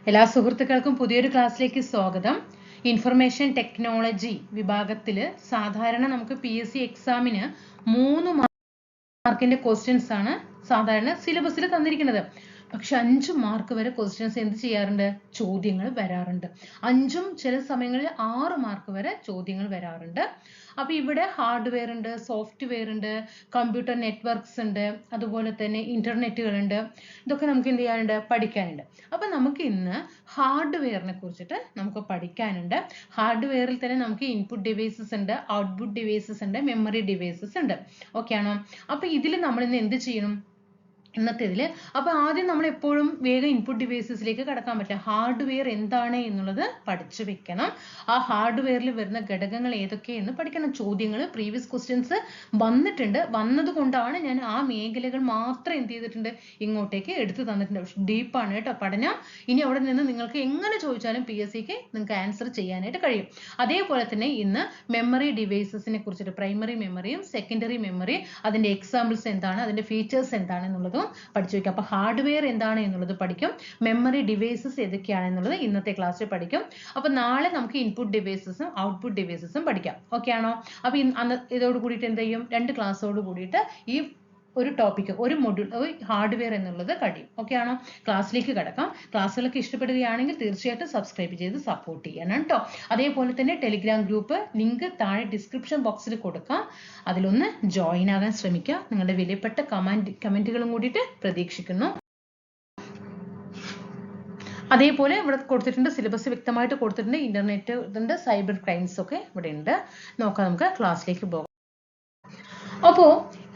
എല്ലാ സുഹൃത്തുക്കൾക്കും പുതിയൊരു ക്ലാസ്സിലേക്ക് സ്വാഗതം. ഇൻഫർമേഷൻ ടെക്നോളജി വിഭാഗത്തിൽ സാധാരണ നമുക്ക് PSC എക്സാമിന് 3 മാർക്കിന്റെ ക്വസ്റ്റ്യൻസ് ആണ് സാധാരണ സിലബസിൽ തന്നിരിക്കുന്നത്. പക്ഷെ 5 മാർക്ക് വരെ ക്വസ്റ്റ്യൻസ് എന്ത് ചെയ്യാറുണ്ട്? ചോദ്യങ്ങൾ വരാറുണ്ട്. 5ഉം ചില സമയങ്ങളിൽ 6 മാർക്ക് വരെ ചോദ്യങ്ങൾ വരാറുണ്ട്. അപ്പൊ ഇവിടെ ഹാർഡ്വെയർ ഉണ്ട്, സോഫ്റ്റ്വെയർ ഉണ്ട്, കമ്പ്യൂട്ടർ നെറ്റ്വർക്ക്സ് ഉണ്ട്, അതുപോലെ തന്നെ ഇന്റർനെറ്റുകളുണ്ട്. ഇതൊക്കെ നമുക്ക് എന്ത് ചെയ്യാനുണ്ട്? പഠിക്കാനുണ്ട്. അപ്പൊ നമുക്ക് ഇന്ന് ഹാർഡ്വെയറിനെ കുറിച്ചിട്ട് നമുക്ക് പഠിക്കാനുണ്ട്. ഹാർഡ്വെയറിൽ തന്നെ നമുക്ക് ഇൻപുട്ട് ഡിവൈസസ് ഉണ്ട്, ഔട്ട്പുട്ട് ഡിവൈസസ് ഉണ്ട്, മെമ്മറി ഡിവൈസസ് ഉണ്ട്. ഓക്കെ ആണോ? അപ്പൊ ഇതിൽ നമ്മൾ ഇന്ന് എന്ത് ചെയ്യണം ഇന്നത്തേതിൽ? അപ്പൊ ആദ്യം നമ്മൾ എപ്പോഴും വേഗം ഇൻപുട്ട് ഡിവൈസസിലേക്ക് കടക്കാൻ പറ്റില്ല. ഹാർഡ്വെയർ എന്താണ് എന്നുള്ളത് പഠിച്ചു വെക്കണം. ആ ഹാർഡ്വെയറിൽ വരുന്ന ഘടകങ്ങൾ ഏതൊക്കെയെന്ന് പഠിക്കണം. ചോദ്യങ്ങൾ പ്രീവിയസ് ക്വസ്റ്റ്യൻസ് വന്നിട്ടുണ്ട്. വന്നതുകൊണ്ടാണ് ഞാൻ ആ മേഖലകൾ മാത്രം എന്ത് ചെയ്തിട്ടുണ്ട്? ഇങ്ങോട്ടേക്ക് എടുത്തു തന്നിട്ടുണ്ട്. പക്ഷെ ഡീപ്പാണ് കേട്ടോ പഠനം. ഇനി അവിടെ നിന്ന് നിങ്ങൾക്ക് എങ്ങനെ ചോദിച്ചാലും PSCക്ക് നിങ്ങൾക്ക് ആൻസർ ചെയ്യാനായിട്ട് കഴിയും. അതേപോലെ തന്നെ ഇന്ന് മെമ്മറി ഡിവൈസസിനെ കുറിച്ചിട്ട്, പ്രൈമറി മെമ്മറിയും സെക്കൻഡറി മെമ്മറി, അതിന്റെ എക്സാമ്പിൾസ് എന്താണ്, അതിന്റെ ഫീച്ചേഴ്സ് എന്താണ് എന്നുള്ളതും പഠിച്ചു വെക്കാം. അപ്പൊ ഹാർഡ്വെയർ എന്താണ് എന്നുള്ളത് പഠിക്കും, മെമ്മറി ഡിവൈസസ് ഏതൊക്കെയാണ് എന്നുള്ളത് ഇന്നത്തെ ക്ലാസ്സിൽ പഠിക്കും. അപ്പൊ നാളെ നമുക്ക് ഇൻപുട്ട് ഡിവൈസസും ഔട്ട്പുട്ട് ഡിവൈസസും പഠിക്കാം. ഓക്കെ ആണോ? അപ്പൊ ഇതോട് കൂടിയിട്ട് എന്ത് ചെയ്യും? 2 ക്ലാസ്സോട് കൂടിയിട്ട് ഈ ഒരു ടോപ്പിക്, ഒരു മൊഡ്യൂൾ, ഹാർഡ്വെയർ എന്നുള്ളത് കഴിയും. ഓക്കെ ആണോ? ക്ലാസ്സിലേക്ക് കടക്കാം. ക്ലാസ്സുകളൊക്കെ ഇഷ്ടപ്പെടുകയാണെങ്കിൽ തീർച്ചയായിട്ടും സബ്സ്ക്രൈബ് ചെയ്ത് സപ്പോർട്ട് ചെയ്യണം കേട്ടോ. അതേപോലെ തന്നെ ടെലിഗ്രാം ഗ്രൂപ്പ് ലിങ്ക് താഴെ ഡിസ്ക്രിപ്ഷൻ ബോക്സിൽ കൊടുക്കാം. അതിലൊന്ന് ജോയിൻ ആകാൻ ശ്രമിക്കുക. നിങ്ങളുടെ വിലപ്പെട്ട കമന്റുകളും കൂടിയിട്ട് പ്രതീക്ഷിക്കുന്നു. അതേപോലെ ഇവിടെ കൊടുത്തിട്ടുണ്ട്, സിലബസ് വ്യക്തമായിട്ട് കൊടുത്തിട്ടുണ്ട്. ഇന്റർനെറ്റ് ഉണ്ട്, സൈബർ ക്രൈംസ് ഒക്കെ ഇവിടെ ഉണ്ട്. നോക്കാം, നമുക്ക് ക്ലാസ്സിലേക്ക് പോകാം. അപ്പോ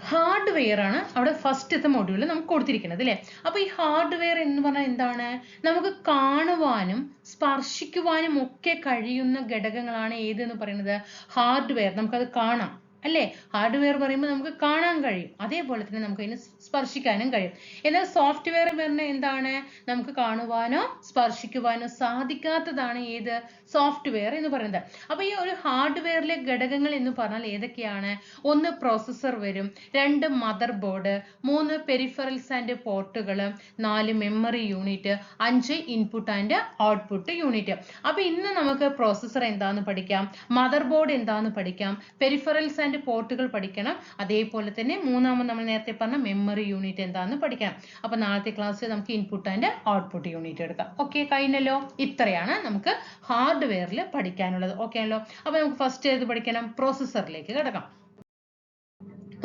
ഹാർഡ്വെയർ ആണ് അവിടെ ഫസ്റ്റത്തെ മൊഡ്യൂളിൽ നമുക്ക് കൊടുത്തിരിക്കുന്നത് അല്ലേ? അപ്പൊ ഈ ഹാർഡ്വെയർ എന്ന് പറഞ്ഞാൽ എന്താണ്? നമുക്ക് കാണുവാനും സ്പർശിക്കുവാനും ഒക്കെ കഴിയുന്ന ഘടകങ്ങളാണ് ഏതെന്ന് പറയുന്നത്? ഹാർഡ്വെയർ. നമുക്കത് കാണാം അല്ലേ? ഹാർഡ്വെയർ പറയുമ്പോൾ നമുക്ക് കാണാൻ കഴിയും, അതേപോലെ തന്നെ നമുക്ക് അതിനെ സ്പർശിക്കാനും കഴിയും. എന്നാൽ സോഫ്റ്റ്വെയർ പറഞ്ഞാൽ എന്താണ്? നമുക്ക് കാണുവാനോ സ്പർശിക്കുവാനോ സാധിക്കാത്തതാണ് ഏത്? സോഫ്റ്റ്വെയർ എന്ന് പറയുന്നത്. അപ്പൊ ഈ ഒരു ഹാർഡ്വെയറിലെ ഘടകങ്ങൾ എന്ന് പറഞ്ഞാൽ ഏതൊക്കെയാണ്? 1 പ്രോസസ്സർ വരും, 2 മദർ ബോർഡ്, 3 പെരിഫറൽസ് ആൻഡ് പോർട്ടുകൾ, 4 memory unit, 5 input and output unit. അപ്പൊ ഇന്ന് നമുക്ക് പ്രോസസ്സർ എന്താന്ന് പഠിക്കാം, മദർ ബോർഡ് എന്താന്ന് പഠിക്കാം, പെരിഫറൽസ് ആൻഡ് പോർട്ടുകൾ പഠിക്കണം. അതേപോലെ തന്നെ മൂന്നാമത് നമ്മൾ നേരത്തെ പറഞ്ഞ മെമ്മറി യൂണിറ്റ് എന്താന്ന് പഠിക്കണം. അപ്പൊ നാളത്തെ ക്ലാസ്സിൽ നമുക്ക് ഇൻപുട്ട് ആൻഡ് ഔട്ട്പുട്ട് യൂണിറ്റ് എടുക്കാം. ഓക്കെ, കഴിഞ്ഞല്ലോ. ഇത്രയാണ് നമുക്ക് ഹാർഡ്വെയറിൽ പഠിക്കാനുള്ളത്. ഓക്കെ ആണല്ലോ? അപ്പൊ നമുക്ക് ഫസ്റ്റ് ഏത് പഠിക്കണം? പ്രോസസ്സറിലേക്ക് കിടക്കാം.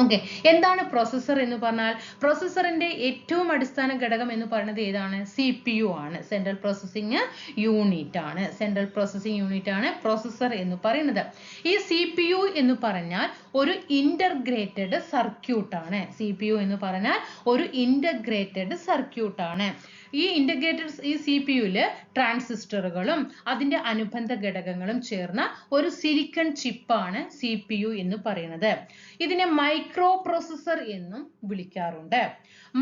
ഓക്കെ, എന്താണ് പ്രോസസ്സർ എന്ന് പറഞ്ഞാൽ? പ്രോസസ്സറിന്റെ ഏറ്റവും അടിസ്ഥാന ഘടകം എന്ന് പറയുന്നത് ഏതാണ്? CPU ആണ്. സെൻട്രൽ പ്രോസസ്സിംഗ് യൂണിറ്റ് ആണ്. സെൻട്രൽ പ്രോസസ്സിംഗ് യൂണിറ്റ് ആണ് പ്രോസസ്സർ എന്ന് പറയുന്നത്. ഈ CPU എന്ന് പറഞ്ഞാൽ ഒരു ഇന്റർഗ്രേറ്റഡ് സർക്യൂട്ട് ആണ്. CPU എന്ന് പറഞ്ഞാൽ ഒരു ഇന്റഗ്രേറ്റഡ് സർക്യൂട്ട് ആണ്. ഈ CPU-ല് ട്രാൻസിസ്റ്ററുകളും അതിന്റെ അനുബന്ധ ഘടകങ്ങളും ചേർന്ന ഒരു സിലിക്കൺ ചിപ്പാണ് CPU എന്ന് പറയുന്നത്. ഇതിനെ മൈക്രോ പ്രോസസ്സർ എന്നും വിളിക്കാറുണ്ട്.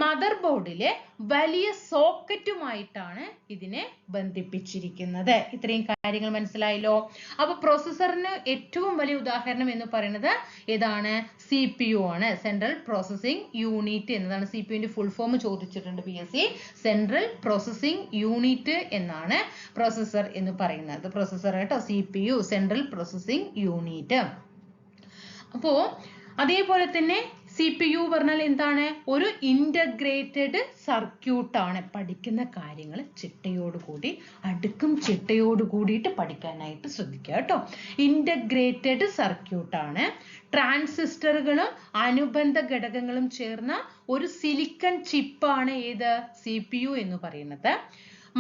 മദർ ബോർഡിലെ വലിയ സോക്കറ്റുമായിട്ടാണ് ഇതിനെ ബന്ധിപ്പിച്ചിരിക്കുന്നത്. ഇത്രയും കാര്യങ്ങൾ മനസ്സിലായല്ലോ. അപ്പൊ പ്രോസസ്സറിന് ഏറ്റവും വലിയ ഉദാഹരണം എന്ന് പറയുന്നത് ഏതാണ്? CPU ആണ്. സെൻട്രൽ പ്രോസസ്സിംഗ് യൂണിറ്റ് എന്നതാണ് CPU-ന്റെ ഫുൾ ഫോം ചോദിച്ചിട്ടുണ്ട് PSC. സെൻട്രൽ പ്രോസസ്സിംഗ് യൂണിറ്റ് എന്നാണ് പ്രോസസ്സർ എന്ന് പറയുന്നത്. പ്രോസസ്സർ കേട്ടോ, CPU, സെൻട്രൽ പ്രോസസ്സിംഗ് യൂണിറ്റ്. അപ്പോ അതേപോലെ തന്നെ CPU പറഞ്ഞാൽ എന്താണ്? ഒരു ഇന്റഗ്രേറ്റഡ് സർക്യൂട്ട് ആണ്. പഠിക്കുന്ന കാര്യങ്ങൾ ചിട്ടയോടുകൂടി, അടുക്കും ചിട്ടയോട് കൂടിയിട്ട് പഠിക്കാനായിട്ട് ശ്രദ്ധിക്കുക കേട്ടോ. ഇന്റഗ്രേറ്റഡ് സർക്യൂട്ട് ആണ്. ട്രാൻസിസ്റ്ററുകളും അനുബന്ധ ഘടകങ്ങളും ചേർന്ന ഒരു സിലിക്കൺ ചിപ്പാണ് ഏത്? CPU എന്ന് പറയുന്നത്.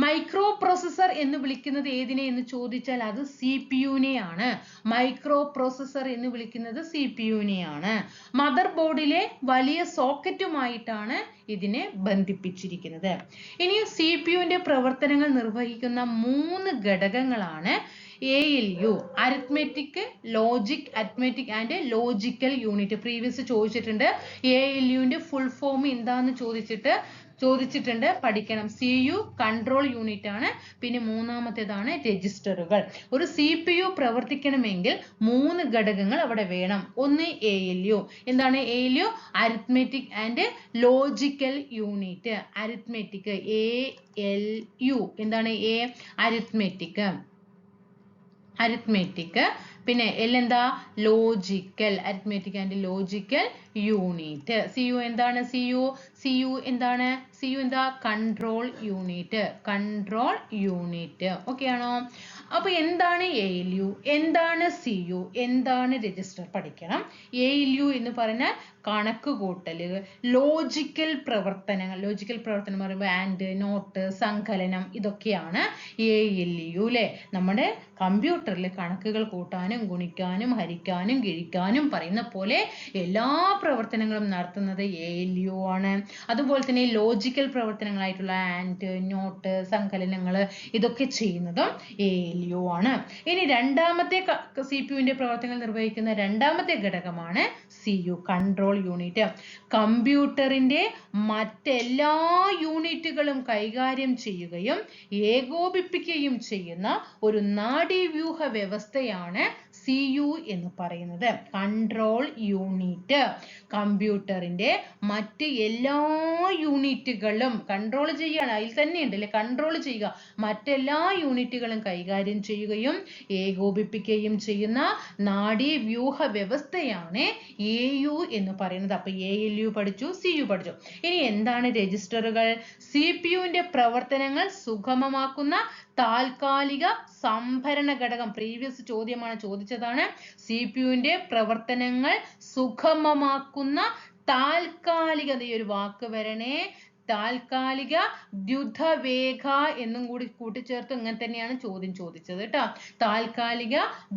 മൈക്രോ പ്രോസസ്സർ എന്ന് വിളിക്കുന്നത് ഏതിനെ എന്ന് ചോദിച്ചാൽ അത് CPU-നെയാണ്. മൈക്രോ പ്രോസസ്സർ എന്ന് വിളിക്കുന്നത് CPU-നെയാണ്. മദർ ബോർഡിലെ വലിയ സോക്കറ്റുമായിട്ടാണ് ഇതിനെ ബന്ധിപ്പിച്ചിരിക്കുന്നത്. ഇനി CPU-ന്റെ പ്രവർത്തനങ്ങൾ നിർവഹിക്കുന്ന 3 ഘടകങ്ങളാണ് ALU arithmetic logic arithmetic and logical unit previous ചോദിച്ചിട്ടുണ്ട്. ALUവിന്റെ ഫുൾ ഫോം എന്താന്ന് ചോദിച്ചിട്ടുണ്ട് പഠിക്കണം. CU കൺട്രോൾ യൂണിറ്റ് ആണ്. പിന്നെ മൂന്നാമത്തേതാണ് രജിസ്റ്ററുകൾ. ഒരു CPU പ്രവർത്തിക്കണമെങ്കിൽ 3 ഘടകങ്ങൾ അവിടെ വേണം. ഒന്ന് ALU. എന്താണ് ALU? Arithmetic and logical unit. Arithmetic ALU എന്താണ്? അരിത്മെറ്റിക് പിന്നെ L എന്താ? Logical arithmetic and logical unit. CU എന്താണ്? CU എന്താണ്? CU എന്താ? Control unit. ഓക്കെ ആണോ? അപ്പൊ എന്താണ് ALU, എന്താണ് CU, എന്താണ് രജിസ്റ്റർ പഠിക്കണം. ALU എന്ന് പറഞ്ഞാൽ കണക്ക് കൂട്ടല്, ലോജിക്കൽ പ്രവർത്തനങ്ങൾ പറയുമ്പോൾ ആൻഡ്, നോട്ട്, സങ്കലനം ഇതൊക്കെയാണ് ALU അല്ലെ. നമ്മുടെ കമ്പ്യൂട്ടറിൽ കണക്കുകൾ കൂട്ടാനും ഗുണിക്കാനും ഹരിക്കാനും കിഴിക്കാനും പറയുന്ന പോലെ എല്ലാ പ്രവർത്തനങ്ങളും നടത്തുന്നത് ALU ആണ്. അതുപോലെ തന്നെ ലോജിക്കൽ പ്രവർത്തനങ്ങളായിട്ടുള്ള ആൻഡ്, നോട്ട്, സങ്കലനങ്ങൾ ഇതൊക്കെ ചെയ്യുന്നതും ALU ആണ്. ഇനി രണ്ടാമത്തെ CPUവിന്റെ പ്രവർത്തനങ്ങൾ നിർവഹിക്കുന്ന രണ്ടാമത്തെ ഘടകമാണ് CU കൺട്രോൾ യൂണിറ്റ്. കമ്പ്യൂട്ടറിന്റെ മറ്റെല്ലാ യൂണിറ്റുകളും കൈകാര്യം ചെയ്യുകയും ഏകോപിപ്പിക്കുകയും ചെയ്യുന്ന ഒരു നാഡീവ്യൂഹ വ്യവസ്ഥയാണ് CU എന്ന് പറയുന്നത്. കൺട്രോൾ യൂണിറ്റ് കമ്പ്യൂട്ടറിന്റെ മറ്റ് എല്ലാ യൂണിറ്റുകളും കൺട്രോൾ ചെയ്യാണ്. അതിൽ തന്നെയുണ്ട് അല്ലെ, കൺട്രോൾ ചെയ്യുക. മറ്റെല്ലാ യൂണിറ്റുകളും കൈകാര്യം ചെയ്യുകയും ഏകോപിപ്പിക്കുകയും ചെയ്യുന്ന നാഡീവ്യൂഹ വ്യവസ്ഥയാണ് AU എന്ന് പറയുന്നത്. അപ്പൊ ALU പഠിച്ചു, CU പഠിച്ചു. ഇനി എന്താണ് രജിസ്റ്ററുകൾ? CPUവിന്റെ പ്രവർത്തനങ്ങൾ സുഗമമാക്കുന്ന താൽക്കാലിക സംഭരണ ഘടകം. പ്രീവിയസ് ചോദിച്ചതാണ്. CPUവിന്റെ പ്രവർത്തനങ്ങൾ സുഗമമാക്കുന്ന താൽക്കാലിക, ഒരു വാക്ക് വരണേ, താൽക്കാലിക ദ്യുതവേഗ എന്നും കൂടി കൂട്ടിച്ചേർത്ത് ഇങ്ങനെ തന്നെയാണ് ചോദിച്ചത് കേട്ടോ. താൽക്കാലിക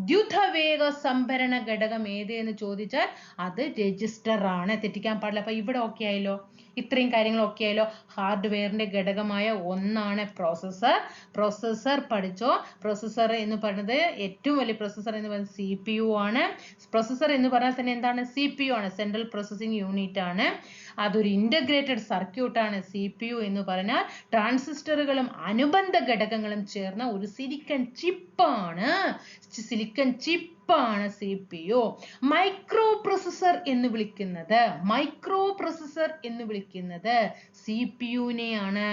ദ്യുതവേഗ സംഭരണ ഘടകം ഏത് എന്ന് ചോദിച്ചാൽ അത് രജിസ്റ്റർ ആണ്. തെറ്റിക്കാൻ പാടില്ല. അപ്പൊ ഇവിടെ ഓക്കെ ആയല്ലോ, ഇത്രയും കാര്യങ്ങൾ ഓക്കെ ആയല്ലോ. ഹാർഡ്വെയറിന്റെ ഘടകമായ ഒന്നാണ് പ്രോസസർ പഠിച്ചോ. പ്രോസസർ എന്ന് പറയുന്നത് ഏറ്റവും വലിയ പ്രോസസർ എന്ന് പറയുന്നത് CPU ആണ്. പ്രോസസർ എന്ന് പറഞ്ഞാൽ തന്നെ എന്താണ്? CPU ആണ്, സെൻട്രൽ പ്രോസസിംഗ് യൂണിറ്റ് ആണ്. അതൊരു ഇന്റഗ്രേറ്റഡ് സർക്യൂട്ട് ആണ്. CPU എന്ന് പറഞ്ഞാൽ ട്രാൻസിസ്റ്ററുകളും അനുബന്ധ ഘടകങ്ങളും ചേർന്ന ഒരു സിലിക്കൺ ചിപ്പാണ് CPU. മൈക്രോ പ്രോസസർ എന്ന് വിളിക്കുന്നത് CPU-നെയാണ്.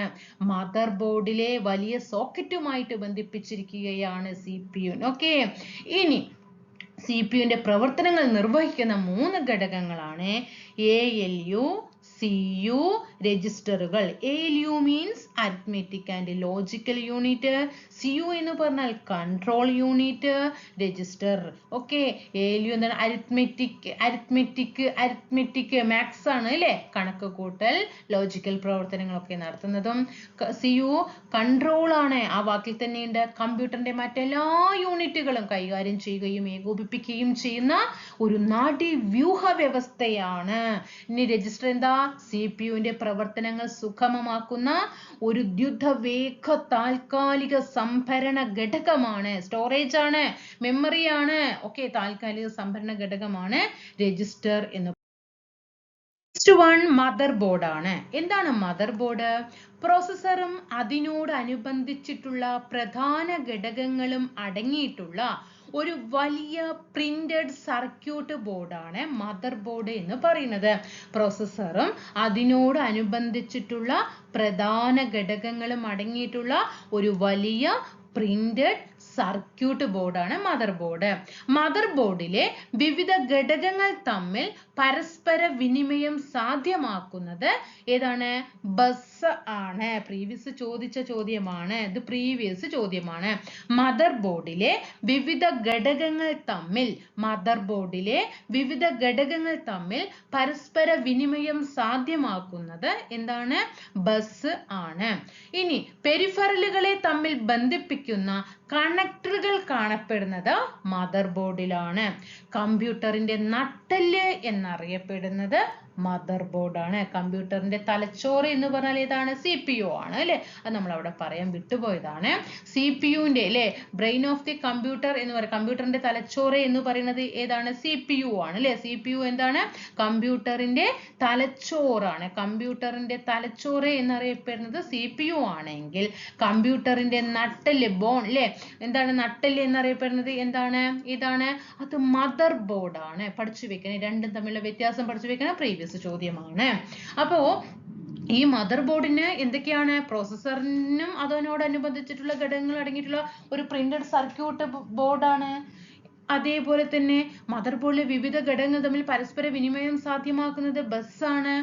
മദർ ബോർഡിലെ വലിയ സോക്കറ്റുമായിട്ട് ബന്ധിപ്പിച്ചിരിക്കുകയാണ് CPU. ഓക്കെ, ഇനി CPU-ന്റെ പ്രവർത്തനങ്ങൾ നിർവഹിക്കുന്ന 3 ഘടകങ്ങളാണ് ALU, CU, രജിസ്റ്ററുകൾ. ALU means arithmetic and logical unit. CU എന്ന് പറഞ്ഞാൽ control unit, register. Okay, ALU എന്താണ്? arithmetic മാത്സ് ആണ് അല്ലേ, കണക്ക് കൂട്ടൽ ലോജിക്കൽ പ്രവർത്തനങ്ങളൊക്കെ നടത്തുന്നതും. CU കൺട്രോൾ ആണ്, ആ വാക്കിൽ തന്നെയുണ്ട്. കമ്പ്യൂട്ടറിന്റെ മറ്റെല്ലാ യൂണിറ്റുകളും കൈകാര്യം ചെയ്യുകയും ഏകോപിപ്പിക്കുകയും ചെയ്യുന്ന ഒരു നാഡീവ്യൂഹ വ്യവസ്ഥയാണ്. ഇനി രജിസ്റ്റർ എന്താ? CPUവിന്റെ പ്രവർത്തനങ്ങൾ സുഗമമാക്കുന്ന ഒരു ദ്യുതവേഗ താൽക്കാലിക സംഭരണ ഘടകമാണ്. സ്റ്റോറേജ് ആണ്, മെമ്മറി ആണ്. ഓക്കെ, താൽക്കാലിക സംഭരണ ഘടകമാണ് രജിസ്റ്റർ എന്ന്. നെക്സ്റ്റ് വൺ മദർ ബോർഡ് ആണ്. എന്താണ് മദർ ബോർഡ്? പ്രോസസറും അതിനോടനുബന്ധിച്ചിട്ടുള്ള പ്രധാന ഘടകങ്ങളും അടങ്ങിയിട്ടുള്ള ഒരു വലിയ പ്രിന്റഡ് സർക്യൂട്ട് ബോർഡാണ് മദർ ബോർഡ് എന്ന് പറയുന്നത്. പ്രോസസറും അതിനോടനുബന്ധിച്ചിട്ടുള്ള പ്രധാന ഘടകങ്ങളും അടങ്ങിയിട്ടുള്ള ഒരു വലിയ പ്രിന്റഡ് സർക്യൂട്ട് ബോർഡാണ് മദർ ബോർഡ്. മദർ ബോർഡിലെ വിവിധ ഘടകങ്ങൾ തമ്മിൽ പരസ്പര വിനിമയം സാധ്യമാക്കുന്നത് ഏതാണ്? ബസ് ആണ്. പ്രീവിയസ് ചോദിച്ച ചോദ്യമാണ് ഇത്, പ്രീവിയസ് ചോദ്യമാണ്. മദർ ബോർഡിലെ വിവിധ ഘടകങ്ങൾ തമ്മിൽ പരസ്പര വിനിമയം സാധ്യമാക്കുന്നത് എന്താണ്? ബസ് ആണ്. ഇനി പെരിഫറലുകളെ തമ്മിൽ ബന്ധിപ്പിക്കുന്ന കണക്ടറുകൾ കാണപ്പെടുന്നത് മദർ ബോർഡിലാണ്. കമ്പ്യൂട്ടറിന്റെ നട്ടെല്ല് എന്നറിയപ്പെടുന്നത് മദർ ബോർഡ് ആണ്. കമ്പ്യൂട്ടറിന്റെ തലച്ചോറ് എന്ന് പറഞ്ഞാൽ ഏതാണ്? CPU ആണ് അല്ലെ? അത് നമ്മൾ അവിടെ പറയാൻ വിട്ടുപോയതാണ്. CPUന്റെ അല്ലെ, ബ്രെയിൻ ഓഫ് ദി കമ്പ്യൂട്ടർ എന്ന് പറയും. കമ്പ്യൂട്ടറിന്റെ തലച്ചോറ് എന്ന് പറയുന്നത് ഏതാണ്? CPU ആണ് അല്ലെ? CPU എന്താണ്? കമ്പ്യൂട്ടറിന്റെ തലച്ചോറാണ്. കമ്പ്യൂട്ടറിന്റെ തലച്ചോറ് എന്നറിയപ്പെടുന്നത് CPU ആണെങ്കിൽ കമ്പ്യൂട്ടറിന്റെ നട്ടെല്ല്, ബോൺ അല്ലെ, എന്താണ് നട്ടെല്ല് എന്നറിയപ്പെടുന്നത് എന്താണ്? ഇതാണ്, അത് മദർ ബോർഡ് ആണ്. പഠിച്ചു വെക്കണം. രണ്ടും തമ്മിലുള്ള വ്യത്യാസം പഠിച്ചു വെക്കണം. പ്രീവിയസ് ചോദ്യമാണ്. അപ്പോ ഈ മദർ ബോർഡിന് എന്തൊക്കെയാണ്? പ്രോസസ്സറിനും അതിനോടനുബന്ധിച്ചിട്ടുള്ള ഘടകങ്ങൾ അടങ്ങിയിട്ടുള്ള ഒരു പ്രിന്റഡ് സർക്യൂട്ട് ബോർഡാണ്. അതേപോലെ തന്നെ മദർ ബോർഡിലെ വിവിധ ഘടകങ്ങൾ തമ്മിൽ പരസ്പര വിനിമയം സാധ്യമാക്കുന്നത് ബസ്സാണ്.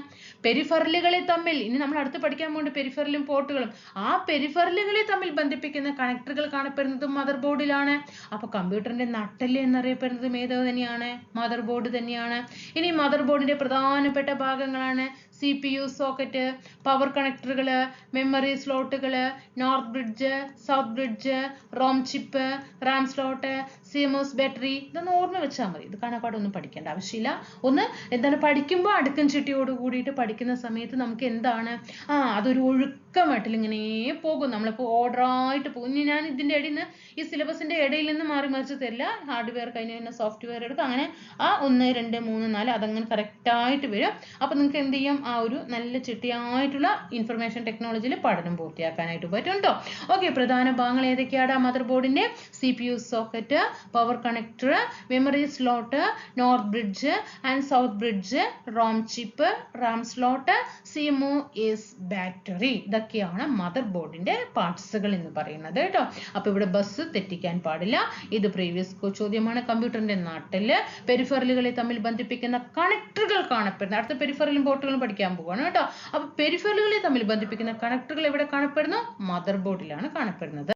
പെരിഫറലുകളെ തമ്മിൽ, ഇനി നമ്മൾ അടുത്ത് പഠിക്കാൻ പോകുന്നത് പെരിഫറലും പോർട്ടുകളും, ആ പെരിഫറലുകളെ തമ്മിൽ ബന്ധിപ്പിക്കുന്ന കണക്ടറുകൾ കാണപ്പെടുന്നത് മദർ ബോർഡിലാണ്. അപ്പൊ കമ്പ്യൂട്ടറിന്റെ നട്ടെല്ല് എന്നറിയപ്പെടുന്നതും ഏത് തന്നെയാണ്? മദർ ബോർഡ് തന്നെയാണ്. ഇനി മദർ ബോർഡിന്റെ പ്രധാനപ്പെട്ട ഭാഗങ്ങളാണ് CPU സോക്കറ്റ്, പവർ കണക്ടറുകള്, മെമ്മറി സ്ലോട്ടുകള്, north bridge, south bridge, ROM chip, RAM slot, CMOS battery. ഇതൊന്ന് ഓർമ്മ വെച്ചാൽ മതി. ഇത് കാണാപ്പാടൊന്നും പഠിക്കേണ്ട ആവശ്യമില്ല. ഒന്ന് എന്താണ് പഠിക്കുമ്പോൾ അടുക്കും ചിട്ടിയോട് കൂടിയിട്ട് പഠിക്കുന്ന സമയത്ത് നമുക്ക് എന്താണ്, അതൊരു ഒഴുക്കമായിട്ടില്ല ഇങ്ങനെ പോകും. നമ്മളിപ്പോൾ ഓർഡറായിട്ട് പോകും. ഇനി ഞാൻ ഇതിന്റെ ഇടയിൽ നിന്ന്, ഈ സിലബസിന്റെ ഇടയിൽ നിന്ന് മാറി മറിച്ച് തരില്ല. ഹാർഡ്വെയർ കഴിഞ്ഞ് കഴിഞ്ഞാൽ സോഫ്റ്റ്വെയർ എടുക്കും. അങ്ങനെ 1, 2, 3, 4 അതങ്ങനെ കറക്റ്റ് ആയിട്ട് വരും. അപ്പൊ നിങ്ങൾക്ക് എന്ത് ചെയ്യും? ആ ഒരു നല്ല ചിട്ടിയായിട്ടുള്ള ഇൻഫർമേഷൻ ടെക്നോളജിയിൽ പഠനം പൂർത്തിയാക്കാനായിട്ട് പറ്റും കേട്ടോ. ഓക്കെ, പ്രധാന ഭാഗങ്ങൾ ഏതൊക്കെയാണ്? മദർ ബോർഡിന്റെ CPU socket, power connector, memory slot, north bridge and south bridge, ROM chip, RAM slot, CMOS battery. ഇതൊക്കെയാണ് മദർ ബോർഡിന്റെ പാർട്സുകൾ എന്ന് പറയുന്നത് കേട്ടോ. അപ്പൊ ഇവിടെ ബസ് തെറ്റിക്കാൻ പാടില്ല. ഇത് പ്രീവിയസ് ചോദ്യമാണ്. കമ്പ്യൂട്ടറിന്റെ നട്ടെല്ല്, പെരിഫറലുകളെ തമ്മിൽ ബന്ധിപ്പിക്കുന്ന കണക്ടറുകൾ കാണപ്പെടുന്നു. അടുത്ത പെരിഫറലും പോർട്ടുകളും പഠിക്കാൻ പോവാണ് കേട്ടോ. അപ്പൊ പെരിഫറലുകളെ തമ്മിൽ ബന്ധിപ്പിക്കുന്ന കണക്ടറുകൾ എവിടെ കാണപ്പെടുന്നു? മദർ ബോർഡിലാണ് കാണപ്പെടുന്നത്.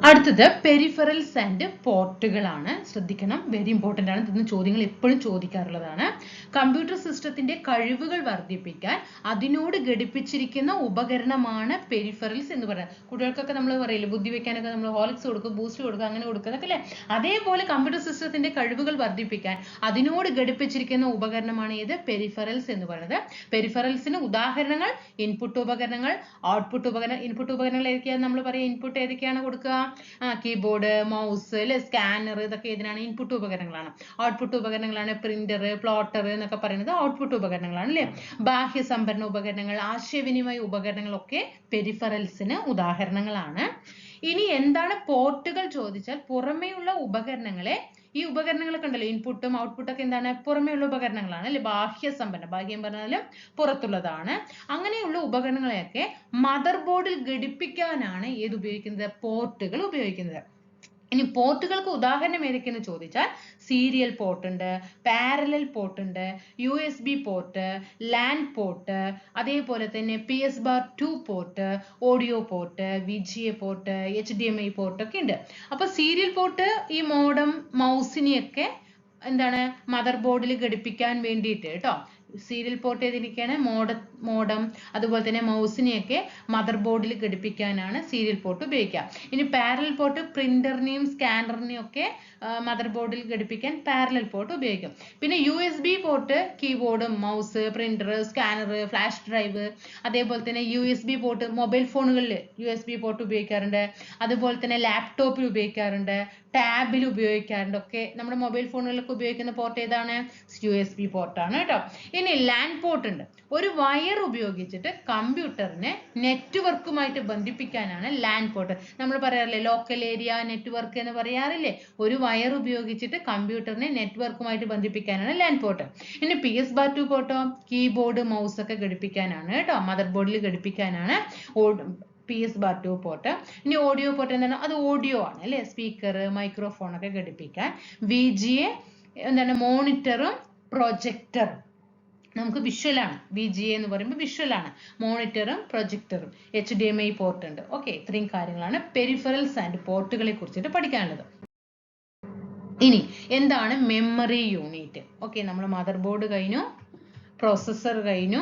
അടുത്തത് പെരിഫറൽസ് ആൻഡ് പോർട്ടുകളാണ്. ശ്രദ്ധിക്കണം, വെരി ഇമ്പോർട്ടന്റ് ആണ്. ഇന്ന് ചോദ്യങ്ങൾ എപ്പോഴും ചോദിക്കാറുള്ളതാണ്. കമ്പ്യൂട്ടർ സിസ്റ്റത്തിന്റെ കഴിവുകൾ വർദ്ധിപ്പിക്കാൻ അതിനോട് ഘടിപ്പിച്ചിരിക്കുന്ന ഉപകരണമാണ് പെരിഫറൽസ് എന്ന് പറയുന്നത്. കുട്ടികൾക്കൊക്കെ നമ്മൾ പറയില്ലേ, ബുദ്ധി വെക്കാനൊക്കെ നമ്മൾ ഹോർലിക്സ് കൊടുക്കും, ബൂസ്റ്റ് കൊടുക്കും, അങ്ങനെ കൊടുക്കുന്നതൊക്കെ അല്ലേ? അതേപോലെ കമ്പ്യൂട്ടർ സിസ്റ്റത്തിന്റെ കഴിവുകൾ വർദ്ധിപ്പിക്കാൻ അതിനോട് ഘടിപ്പിച്ചിരിക്കുന്ന ഉപകരണമാണ് ഏത്? പെരിഫറൽസ് എന്ന് പറയുന്നത്. പെരിഫറൽസിന് ഉദാഹരണങ്ങൾ ഇൻപുട്ട് ഉപകരണങ്ങൾ, ഔട്ട്പുട്ട് ഉപകരണം. ഇൻപുട്ട് ഉപകരണങ്ങൾ ഏതൊക്കെയാണ്? നമ്മൾ പറയാം ഇൻപുട്ട് ഏതൊക്കെയാണ് കൊടുക്കുക? കീബോർഡ്, മൗസ്, സ്കാനർ, ഇതൊക്കെ ഇതിനാണ് ഇൻപുട്ട് ഉപകരണങ്ങളാണ്. ഔട്ട്പുട്ട് ഉപകരണങ്ങളാണ് പ്രിന്റർ, പ്ലോട്ടർ എന്നൊക്കെ പറയുന്നത് ഔട്ട്പുട്ട് ഉപകരണങ്ങളാണ് അല്ലേ? ബാഹ്യ സംഭരണ ഉപകരണങ്ങൾ, ആശയവിനിമയ ഉപകരണങ്ങളൊക്കെ പെരിഫറൽസിന് ഉദാഹരണങ്ങളാണ്. ഇനി എന്താണ് പോർട്ടുകൾ ചോദിച്ചാൽ പുറമേയുള്ള ഉപകരണങ്ങളെ, ഈ ഉപകരണങ്ങളൊക്കെ ഉണ്ടല്ലോ, ഇൻപുട്ടും ഔട്ട്പുട്ടും ഒക്കെ എന്താണ്? പുറമേയുള്ള ഉപകരണങ്ങളാണ് അല്ലെ? ബാഹ്യ സംഭരണം, ബാഹ്യം പറഞ്ഞാലും പുറത്തുള്ളതാണ്. അങ്ങനെയുള്ള ഉപകരണങ്ങളെയൊക്കെ മദർ ബോർഡിൽ ഘടിപ്പിക്കാനാണ് ഏത് ഉപയോഗിക്കുന്നത്? പോർട്ടുകൾ ഉപയോഗിക്കുന്നത്. ഇനി പോർട്ടുകൾക്ക് ഉദാഹരണം ഏതൊക്കെയെന്ന് ചോദിച്ചാൽ സീരിയൽ പോർട്ട് ഉണ്ട്, പാരലൽ പോർട്ട് ഉണ്ട്, USB പോർട്ട്, LAN പോർട്ട്, അതേപോലെ തന്നെ PS2 port, audio port, VGA port, HDMI port ഒക്കെ ഉണ്ട്. അപ്പൊ സീരിയൽ പോർട്ട് ഈ മോഡം, മൗസിനെയൊക്കെ എന്താണ് മദർ ബോർഡിൽ ഘടിപ്പിക്കാൻ വേണ്ടിയിട്ട് കേട്ടോ. സീരിയൽ പോർട്ട് ചെയ്തിരിക്കുകയാണ്. മോഡം അതുപോലെ തന്നെ മൗസിനെയൊക്കെ മദർ ബോർഡിൽ ഘടിപ്പിക്കാനാണ് സീരിയൽ പോർട്ട് ഉപയോഗിക്കുക. ഇനി പാരലൽ പോർട്ട് പ്രിന്ററിനെയും സ്കാനറിനെയും ഒക്കെ മദർ ബോർഡിൽ ഘടിപ്പിക്കാൻ പാരലൽ പോർട്ട് ഉപയോഗിക്കും. പിന്നെ USB port keyboard, mouse, printer, scanner, flash drive, അതേപോലെ തന്നെ USB പോർട്ട് മൊബൈൽ ഫോണുകളിൽ USB പോർട്ട് ഉപയോഗിക്കാറുണ്ട്. അതുപോലെ തന്നെ ലാപ്ടോപ്പിൽ ഉപയോഗിക്കാറുണ്ട്, ടാബിൽ ഉപയോഗിക്കാറുണ്ട്. ഒക്കെ നമ്മുടെ മൊബൈൽ ഫോണുകളിലൊക്കെ ഉപയോഗിക്കുന്ന പോർട്ട് ഏതാണ്? USB പോർട്ടാണ് കേട്ടോ. ഇനി LAN പോർട്ട് ഉണ്ട്. ഒരു വയർ ഉപയോഗിച്ചിട്ട് കമ്പ്യൂട്ടറിനെ നെറ്റ്വർക്കുമായിട്ട് ബന്ധിപ്പിക്കാനാണ് LAN പോർട്ട്. നമ്മൾ പറയാറില്ലേ ലോക്കൽ ഏരിയ നെറ്റ്വർക്ക് എന്ന് പറയാറില്ലേ? ഒരു വയർ ഉപയോഗിച്ചിട്ട് കമ്പ്യൂട്ടറിനെ നെറ്റ്വർക്കുമായിട്ട് ബന്ധിപ്പിക്കാനാണ് LAN പോർട്ട്. ഇനി PS2 പോർട്ടോ കീബോർഡ്, മൗസ് ഒക്കെ ഘടിപ്പിക്കാനാണ് കേട്ടോ. മദർ ബോർഡിൽ ഘടിപ്പിക്കാനാണ് PS2 പോർട്ട്. ഇനി ഓഡിയോ പോർട്ട് എന്താണ്? അത് ഓഡിയോ ആണ് അല്ലെ? സ്പീക്കർ, മൈക്രോഫോൺ ഒക്കെ ഘടിപ്പിക്കാൻ. VGA എന്താണ്? മോണിറ്ററും പ്രൊജക്ടറും. നമുക്ക് വിഷ്വൽ ആണ്. VGA എന്ന് പറയുമ്പോൾ വിഷ്വൽ ആണ്. മോണിറ്ററും പ്രൊജക്ടറും, HDMI പോർട്ട് ഉണ്ട്. ഓക്കെ, ഇത്രയും കാര്യങ്ങളാണ് പെരിഫറൽസ് ആൻഡ് പോർട്ടുകളെ കുറിച്ചിട്ട് പഠിക്കാനുള്ളത്. ഇനി എന്താണ് മെമ്മറി യൂണിറ്റ്? ഓക്കെ, നമ്മൾ മദർ ബോർഡ് കഴിഞ്ഞു, പ്രോസസ്സർ കഴിഞ്ഞു,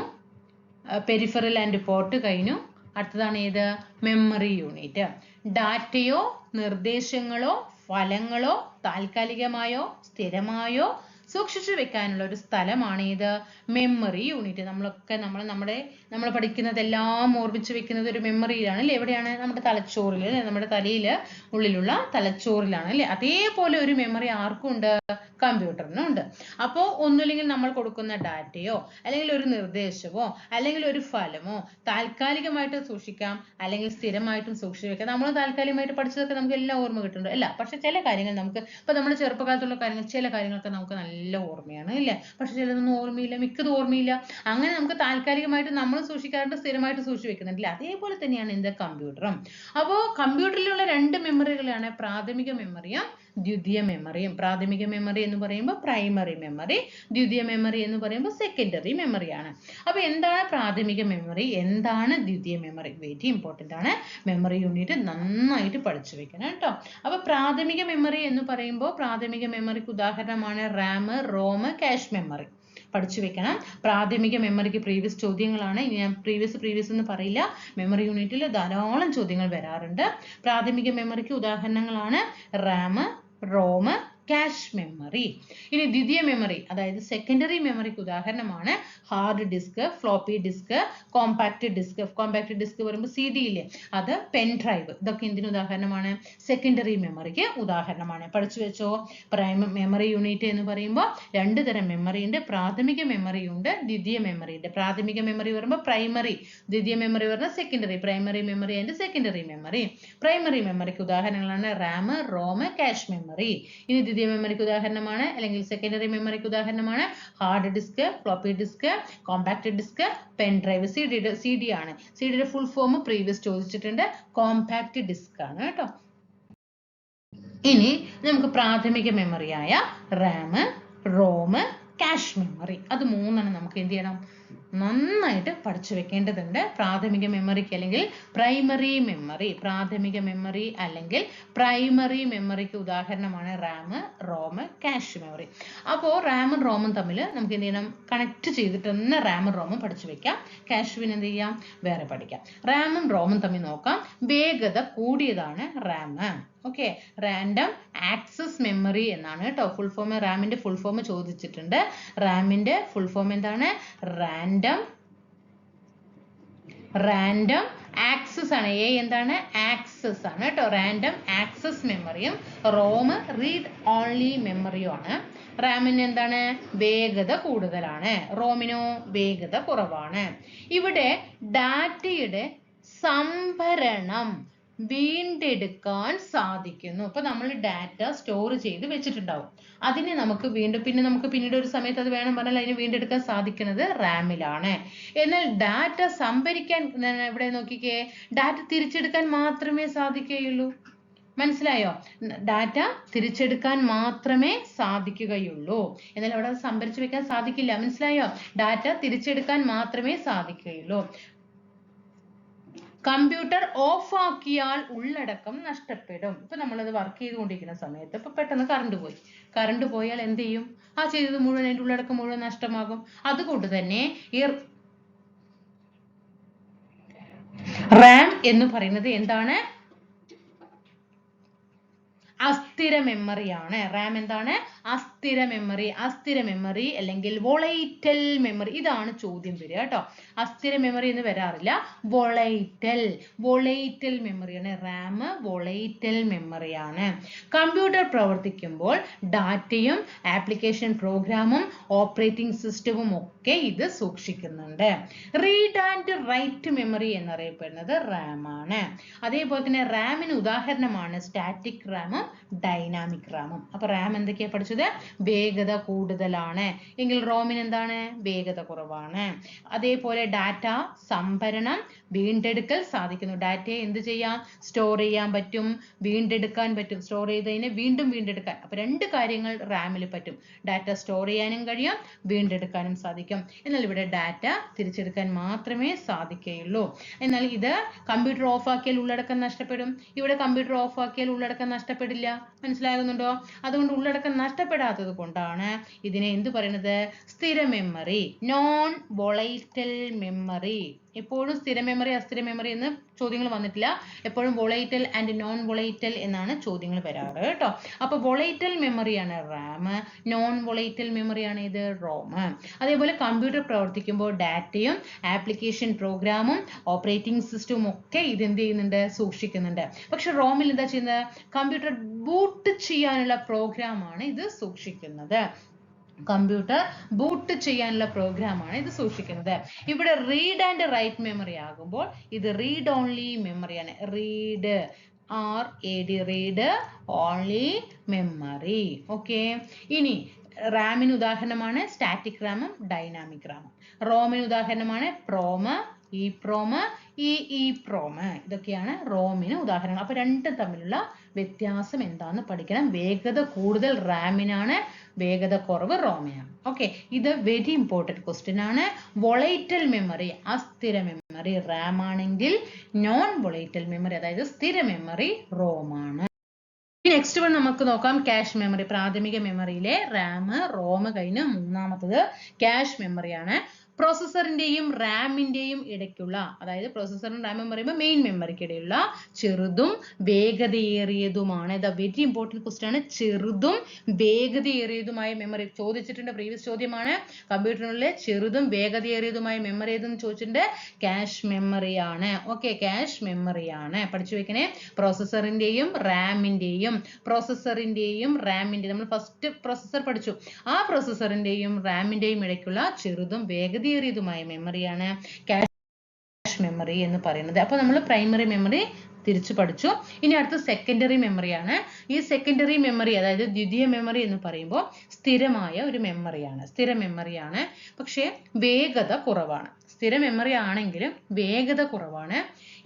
പെരിഫറൽ ആൻഡ് പോർട്ട് കഴിഞ്ഞു. അടുത്തതാണ് ഏത്? Memory unit. ഡാറ്റയോ നിർദ്ദേശങ്ങളോ ഫലങ്ങളോ താൽക്കാലികമായോ സ്ഥിരമായോ സൂക്ഷിച്ചു വെക്കാനുള്ള ഒരു സ്ഥലമാണ് ഇത് മെമ്മറി യൂണിറ്റ്. നമ്മൾ പഠിക്കുന്നതെല്ലാം ഓർമ്മിച്ച് വെക്കുന്നത് ഒരു മെമ്മറിയിലാണ് അല്ലേ? എവിടെയാണ്? നമ്മുടെ തലച്ചോറിൽ, നമ്മുടെ തലയിൽ ഉള്ളിലുള്ള തലച്ചോറിലാണ് അല്ലേ? അതേപോലെ ഒരു മെമ്മറി ആർക്കും ഉണ്ട്? കമ്പ്യൂട്ടറിനും ഉണ്ട്. അപ്പോൾ ഒന്നുമില്ലെങ്കിൽ നമ്മൾ കൊടുക്കുന്ന ഡാറ്റയോ അല്ലെങ്കിൽ ഒരു നിർദ്ദേശമോ അല്ലെങ്കിൽ ഒരു ഫലമോ താൽക്കാലികമായിട്ട് സൂക്ഷിക്കാം, അല്ലെങ്കിൽ സ്ഥിരമായിട്ടും സൂക്ഷിച്ചു വെക്കാം. നമ്മൾ താൽക്കാലികമായിട്ട് പഠിച്ചതൊക്കെ നമുക്ക് എല്ലാം ഓർമ്മ കിട്ടുന്നുണ്ട് അല്ല, പക്ഷെ ചില കാര്യങ്ങൾ നമുക്ക് ഇപ്പൊ നമ്മുടെ ചെറുപ്പകാലത്തുള്ള കാര്യങ്ങൾ, ചില കാര്യങ്ങളൊക്കെ നമുക്ക് നല്ല ഓർമ്മയാണ് ഇല്ലേ? പക്ഷെ ചിലതൊന്നും ഓർമ്മയില്ല, മിക്കതും ഓർമ്മയില്ല. അങ്ങനെ നമുക്ക് താൽക്കാലികമായിട്ട് നമ്മൾ സൂക്ഷിക്കാറുണ്ട്, സ്ഥിരമായിട്ട് സൂക്ഷിച്ചു വെക്കുന്നുണ്ടല്ലേ? അതേപോലെ തന്നെയാണ് എന്ത്? കമ്പ്യൂട്ടറും. അപ്പോൾ കമ്പ്യൂട്ടറിലുള്ള രണ്ട് മെമ്മറികളാണ് പ്രാഥമിക മെമ്മറിയും ദ്വിതീയ മെമ്മറിയും. പ്രാഥമിക മെമ്മറി എന്ന് പറയുമ്പോൾ പ്രൈമറി മെമ്മറി, ദ്വിതീയ മെമ്മറി എന്ന് പറയുമ്പോൾ സെക്കൻഡറി മെമ്മറിയാണ്. അപ്പൊ എന്താണ് പ്രാഥമിക മെമ്മറി, എന്താണ് ദ്വിതീയ മെമ്മറി? വെരി ഇമ്പോർട്ടന്റ് ആണ്. മെമ്മറി യൂണിറ്റ് നന്നായിട്ട് പഠിച്ചു വെക്കണം കേട്ടോ. അപ്പൊ പ്രാഥമിക മെമ്മറി എന്ന് പറയുമ്പോൾ പ്രാഥമിക മെമ്മറിക്ക് ഉദാഹരണമാണ് റാം, റോം, കാഷ് മെമ്മറി. പഠിച്ചു വെക്കണം. പ്രാഥമിക മെമ്മറിക്ക് പ്രീവിയസ് ചോദ്യങ്ങളാണ്. ഇനി ഞാൻ പ്രീവിയസ് എന്ന് പറയില്ല, മെമ്മറി യൂണിറ്റിൽ ധാരാളം ചോദ്യങ്ങൾ വരാറുണ്ട്. പ്രാഥമിക മെമ്മറിക്ക് ഉദാഹരണങ്ങളാണ് റാം, റോം, കാഷ് മെമ്മറി. ഇനി ദ്വിതീയ മെമ്മറി അതായത് സെക്കൻഡറി മെമ്മറിക്ക് ഉദാഹരണമാണ് hard disk, floppy disk, compact disk. Compact disk പറയുമ്പോൾ CD ഇല്ലേ, അത് പെൻ ഡ്രൈവ്. ഇതൊക്കെ എന്തിന് ഉദാഹരണമാണ്? സെക്കൻഡറി മെമ്മറിക്ക് ഉദാഹരണമാണ്. പഠിച്ചു വെച്ചോ. മെമ്മറി യൂണിറ്റ് എന്ന് പറയുമ്പോൾ രണ്ട് തരം മെമ്മറി ഉണ്ട്. പ്രാഥമിക മെമ്മറി ഉണ്ട്, ദ്വിതീയ മെമ്മറി ഉണ്ട്. പ്രാഥമിക മെമ്മറി പറയുമ്പോൾ പ്രൈമറി, ദ്വിതീയ മെമ്മറി പറഞ്ഞാൽ secondary. Primary memory and secondary memory. Primary മെമ്മറിക്ക് ഉദാഹരണങ്ങളാണ് റാം, റോം, കാഷ് മെമ്മറി. ഇനി ദ്വിതീയ മെമ്മറിക്ക് ഉദാഹരണമാണ് അല്ലെങ്കിൽ സെക്കൻഡറി മെമ്മറിക്ക് ഉദാഹരണമാണ് hard disk, floppy disk, compact disk, pen drive. CD ആണ്. സിഡിയുടെ ഫുൾ ഫോം പ്രീവിയസ് ചോദിച്ചിട്ടുണ്ട്, കോമ്പാക്ട് ഡിസ്ക് ആണ് കേട്ടോ. ഇനി നമുക്ക് പ്രാഥമിക മെമ്മറിയായ റാം, റോം, കാഷ് മെമ്മറി, അത് മൂന്നെണ്ണം നമുക്ക് എന്ത് ചെയ്യണം? നന്നായിട്ട് പഠിച്ചു വെക്കേണ്ടതുണ്ട്. പ്രാഥമിക മെമ്മറിക്ക് അല്ലെങ്കിൽ പ്രൈമറി മെമ്മറി, പ്രാഥമിക മെമ്മറി അല്ലെങ്കിൽ പ്രൈമറി മെമ്മറിക്ക് ഉദാഹരണമാണ് റാം, റോം, കാഷ് മെമ്മറി. അപ്പോൾ റാമും റോമും തമ്മിൽ നമുക്ക് എന്ത് ചെയ്യണം? കണക്ട് ചെയ്തിട്ട് തന്നെ റാമും റോമും പഠിച്ചു വെക്കാം. കാഷുവിന് എന്ത് ചെയ്യാം? വേറെ പഠിക്കാം. റാമും റോമും തമ്മിൽ നോക്കാം. വേഗത കൂടിയതാണ് Ram. Okay, random access memory എന്നാണ് കേട്ടോ ഫുൾ ഫോം. റാമിന്റെ ഫുൾ ഫോം ചോദിച്ചിട്ടുണ്ട്. റാമിന്റെ ഫുൾ ഫോം എന്താണ്? റാൻഡം ആക്സസ് ആണ്. എന്താണ്? ആക്സസ് ആണ് കേട്ടോ. റാൻഡം ആക്സസ് മെമ്മറിയും റോം റീഡ് ഓൺലി മെമ്മറിയും ആണ്. റാമിന് എന്താണ്? വേഗത കൂടുതലാണ്. റോമിനോ വേഗത കുറവാണ്. ഇവിടെ ഡാറ്റയുടെ സംഭരണം വീണ്ടെടുക്കാൻ സാധിക്കുന്നു. ഇപ്പൊ നമ്മൾ ഡാറ്റ സ്റ്റോർ ചെയ്ത് വെച്ചിട്ടുണ്ടാവും. അതിനെ നമുക്ക് പിന്നീട് ഒരു സമയത്ത് അത് വേണം പറഞ്ഞാൽ അതിന് വീണ്ടെടുക്കാൻ സാധിക്കുന്നത് റാമിലാണ്. എന്നാൽ ഡാറ്റ സംഭരിക്കാൻ ഇവിടെ നോക്കിക്കേ, ഡാറ്റ തിരിച്ചെടുക്കാൻ മാത്രമേ സാധിക്കുകയുള്ളൂ. മനസ്സിലായോ? ഡാറ്റ തിരിച്ചെടുക്കാൻ മാത്രമേ സാധിക്കുകയുള്ളൂ. എന്നാൽ അവിടെ സംഭരിച്ചു വെക്കാൻ സാധിക്കില്ല. മനസ്സിലായോ? ഡാറ്റ തിരിച്ചെടുക്കാൻ മാത്രമേ സാധിക്കുകയുള്ളൂ. കമ്പ്യൂട്ടർ ഓഫ് ആക്കിയാൽ ഉള്ളടക്കം നഷ്ടപ്പെടും. ഇപ്പൊ നമ്മളത് വർക്ക് ചെയ്തുകൊണ്ടിരിക്കുന്ന സമയത്ത് ഇപ്പൊ പെട്ടെന്ന് കറണ്ട് പോയാൽ എന്ത് ചെയ്യും? ആ ചെയ്തത് മുഴുവൻ, അതിന്റെ ഉള്ളടക്കം മുഴുവൻ നഷ്ടമാകും. അതുകൊണ്ട് തന്നെ ഈ റാം എന്ന് പറയുന്നത് എന്താണ്? അസ്ഥിര മെമ്മറിയാണ്. റാം എന്താണ്? അസ്ഥിര മെമ്മറി അല്ലെങ്കിൽ വോളൈറ്റൽ മെമ്മറി. ഇതാണ് ചോദ്യം വരിക കേട്ടോ. അസ്ഥിര മെമ്മറി എന്ന് വരാറില്ല, വോളൈറ്റൽ മെമ്മറിയാണ്. റാം വോളൈറ്റൽ മെമ്മറിയാണ്. കമ്പ്യൂട്ടർ പ്രവർത്തിക്കുമ്പോൾ ഡാറ്റയും ആപ്ലിക്കേഷൻ പ്രോഗ്രാമും ഓപ്പറേറ്റിംഗ് സിസ്റ്റവും ഒക്കെ ഇത് സൂക്ഷിക്കുന്നുണ്ട്. റീഡ് ആൻഡ് റൈറ്റ് മെമ്മറി എന്നറിയപ്പെടുന്നത് റാം ആണ്. അതേപോലെ തന്നെ റാമിന് ഉദാഹരണമാണ് സ്റ്റാറ്റിക് റാമും ഡൈനാമിക് റാമും. അപ്പൊ റാം എന്തൊക്കെയാ പഠിച്ചത്? വേഗത കൂടുതലാണ്. എങ്കിൽ റോമിന് എന്താണ്? വേഗത കുറവാണ്. അതേപോലെ ഡാറ്റ സംഭരണം, വീണ്ടെടുക്കൽ സാധിക്കുന്നു. ഡാറ്റയെ എന്ത് ചെയ്യാം? സ്റ്റോർ ചെയ്യാൻ പറ്റും, വീണ്ടെടുക്കാൻ പറ്റും. സ്റ്റോർ ചെയ്തതിനെ വീണ്ടും വീണ്ടെടുക്കാൻ. അപ്പൊ രണ്ട് കാര്യങ്ങൾ റാമിൽ പറ്റും. ഡാറ്റ സ്റ്റോർ ചെയ്യാനും കഴിയും, വീണ്ടെടുക്കാനും സാധിക്കും. സാധിക്കും. എന്നാൽ ഇവിടെ ഡാറ്റ തിരിച്ചെടുക്കാൻ മാത്രമേ സാധിക്കുകയുള്ളൂ. എന്നാൽ ഇത് കമ്പ്യൂട്ടർ ഓഫ് ആക്കിയാൽ ഉള്ളടക്കം നഷ്ടപ്പെടും. ഇവിടെ കമ്പ്യൂട്ടർ ഓഫ് ആക്കിയാൽ ഉള്ളടക്കം നഷ്ടപ്പെടില്ല. മനസ്സിലാകുന്നുണ്ടോ? അതുകൊണ്ട് ഉള്ളടക്കം നഷ്ടപ്പെടാത്തത് കൊണ്ടാണ് ഇതിനെ എന്ത് പറയുന്നത്? സ്ഥിര മെമ്മറി, നോൺ വോളൈറ്റൽ മെമ്മറി. എപ്പോഴും സ്ഥിര മെമ്മറി അസ്ഥിര മെമ്മറി എന്ന് ചോദ്യങ്ങൾ വന്നിട്ടില്ല. എപ്പോഴും വോളൈറ്റൽ ആൻഡ് നോൺ വോളൈറ്റൽ എന്നാണ് ചോദ്യങ്ങൾ വരാറ് കേട്ടോ. അപ്പൊ വോളൈറ്റൽ മെമ്മറിയാണ് റാം, നോൺ വോളൈറ്റൽ മെമ്മറിയാണ് ഇത് റോം. അതേപോലെ കമ്പ്യൂട്ടർ പ്രവർത്തിക്കുമ്പോൾ ഡാറ്റയും ആപ്ലിക്കേഷൻ പ്രോഗ്രാമും ഓപ്പറേറ്റിംഗ് സിസ്റ്റവും ഒക്കെ ഇത് എന്ത് ചെയ്യുന്നുണ്ട്? സൂക്ഷിക്കുന്നുണ്ട്. പക്ഷെ റോമിൽ എന്താ ചെയ്യുന്നത്? കമ്പ്യൂട്ടർ ബൂട്ട് ചെയ്യാനുള്ള പ്രോഗ്രാമാണ് ഇത് സൂക്ഷിക്കുന്നത്. കമ്പ്യൂട്ടർ ബൂട്ട് ചെയ്യാനുള്ള പ്രോഗ്രാമാണ് ഇത് സൂക്ഷിക്കുന്നത്. ഇവിടെ റീഡ് ആൻഡ് റൈറ്റ് മെമ്മറി ആകുമ്പോൾ ഇത് റീഡ് ഓൺലി മെമ്മറിയാണ്. Read read only memory. Okay. ഇനി റാമിന് ഉദാഹരണമാണ് സ്റ്റാറ്റിക് റാമും ഡൈനാമിക് റാമും. റോമിന് ഉദാഹരണമാണ് പ്രോം, EEPROM, EEPROM. ഇതൊക്കെയാണ് റോമിന് ഉദാഹരണങ്ങൾ. അപ്പൊ രണ്ടും തമ്മിലുള്ള വ്യത്യാസം എന്താണെന്ന് പഠിക്കണം. വേഗത കൂടുതൽ റാമിനാണ്, വേഗത കുറവ് റോമിനാണ്. ഓക്കെ. ഇത് വെരി ഇമ്പോർട്ടൻറ്റ് ക്വസ്റ്റ്യൻ ആണ്. വോളൈറ്റൽ മെമ്മറി അസ്ഥിര മെമ്മറി റാം ആണെങ്കിൽ, നോൺ വോളൈറ്റൽ മെമ്മറി അതായത് സ്ഥിര മെമ്മറി റോം ആണ്. നെക്സ്റ്റ് വൺ നമുക്ക് നോക്കാം ക്യാഷ് മെമ്മറി. പ്രാഥമിക മെമ്മറിയിലെ റാം, റോം കഴിഞ്ഞ് മൂന്നാമത്തത് ക്യാഷ് മെമ്മറിയാണ്. പ്രോസസ്സറിന്റെയും റാമിന്റെയും ഇടയ്ക്കുള്ള, അതായത് പ്രോസസ്സറും റാമും പറയുമ്പോൾ മെയിൻ മെമ്മറിക്ക് ഇടയിലുള്ള ചെറുതും വേഗതയേറിയതുമാണ്. ഇത് വെരി ഇമ്പോർട്ടൻറ്റ് ക്വസ്റ്റ്യൻ ആണ്. ചെറുതും വേഗതയേറിയതുമായ മെമ്മറി ചോദിച്ചിട്ടുണ്ട്. പ്രീവിയസ് ചോദ്യമാണ്. കമ്പ്യൂട്ടറിലെ ചെറുതും വേഗതയേറിയതുമായ മെമ്മറി ഏതെന്ന് ചോദിച്ചിട്ടുണ്ട്. ക്യാഷ് മെമ്മറിയാണ്. ഓക്കെ, ക്യാഷ് മെമ്മറിയാണ്. പഠിച്ചു വെക്കണേ. പ്രോസസ്സറിന്റെയും റാമിന്റെയും നമ്മൾ ഫസ്റ്റ് പ്രോസസ്സർ പഠിച്ചു. ആ പ്രോസസ്സറിന്റെയും റാമിന്റെയും ഇടയ്ക്കുള്ള ചെറുതും വേഗതയേറിയതുമായ മെമ്മറിയാണ് ക്യാഷ് മെമ്മറി എന്ന് പറയുന്നത്. അപ്പോൾ നമ്മൾ പ്രൈമറി മെമ്മറി തിരിച്ചു പഠിച്ചു. ഇനി അടുത്ത സെക്കൻഡറി മെമ്മറിയാണ്. ഈ സെക്കൻഡറി മെമ്മറി അതായത് ദ്വിതീയ മെമ്മറി എന്ന് പറയുമ്പോൾ സ്ഥിരമായ ഒരു മെമ്മറിയാണ്. സ്ഥിര മെമ്മറിയാണ്, പക്ഷേ വേഗത കുറവാണ്. സ്ഥിര മെമ്മറി ആണെങ്കിലും വേഗത കുറവാണ്.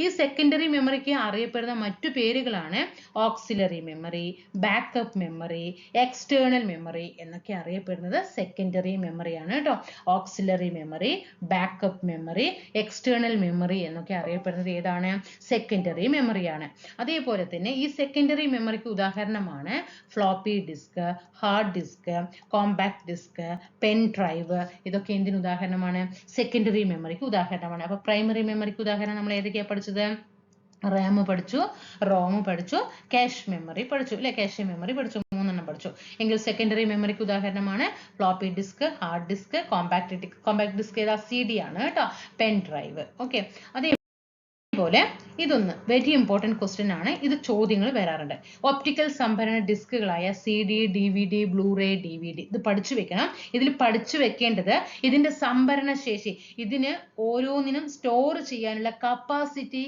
ഈ സെക്കൻഡറി മെമ്മറിക്ക് അറിയപ്പെടുന്ന മറ്റു പേരുകളാണ് auxiliary memory, backup memory, external memory എന്നൊക്കെ അറിയപ്പെടുന്നത് സെക്കൻഡറി മെമ്മറിയാണ് കേട്ടോ. Auxiliary memory, backup memory, external memory എന്നൊക്കെ അറിയപ്പെടുന്നത് ഏതാണ്? സെക്കൻഡറി മെമ്മറിയാണ്. അതേപോലെ തന്നെ ഈ സെക്കൻഡറി മെമ്മറിക്ക് ഉദാഹരണമാണ് floppy disk, hard disk, compact disk, pen drive. ഇതൊക്കെ എന്തിന് ഉദാഹരണമാണ്? സെക്കൻഡറി മെമ്മറിക്ക് ഉദാഹരണമാണ്. അപ്പൊ പ്രൈമറി മെമ്മറിക്ക് ഉദാഹരണം നമ്മൾ ഏതൊക്കെയാണ് പഠിച്ചത്? റാം പഠിച്ചു, റോം പഠിച്ചു, ക്യാഷ് മെമ്മറി പഠിച്ചു അല്ലെ? ക്യാഷ് മെമ്മറി പഠിച്ചു, മൂന്നെണ്ണം പഠിച്ചു. എങ്കിൽ സെക്കൻഡറി മെമ്മറിക്ക് ഉദാഹരണമാണ് floppy disk, hard disk, compact disk ഏതാ? CD ആണ് കേട്ടോ, പെൻ ഡ്രൈവ്. ഓക്കെ. അതേപോലെ ഇതൊന്ന് വെരി ഇമ്പോർട്ടൻറ്റ് ക്വസ്റ്റ്യൻ ആണ്. ഇത് ചോദ്യങ്ങൾ വരാറുണ്ട്. ഒപ്റ്റിക്കൽ സംഭരണ ഡിസ്കുകളായ CD, DVD, ബ്ലൂറേ, DVD ഇത് പഠിച്ചു വെക്കണം. ഇതിൽ പഠിച്ചു വെക്കേണ്ടത് ഇതിന്റെ സംഭരണ ശേഷി, ഇതിന് ഓരോന്നിനും സ്റ്റോർ ചെയ്യാനുള്ള കപ്പാസിറ്റി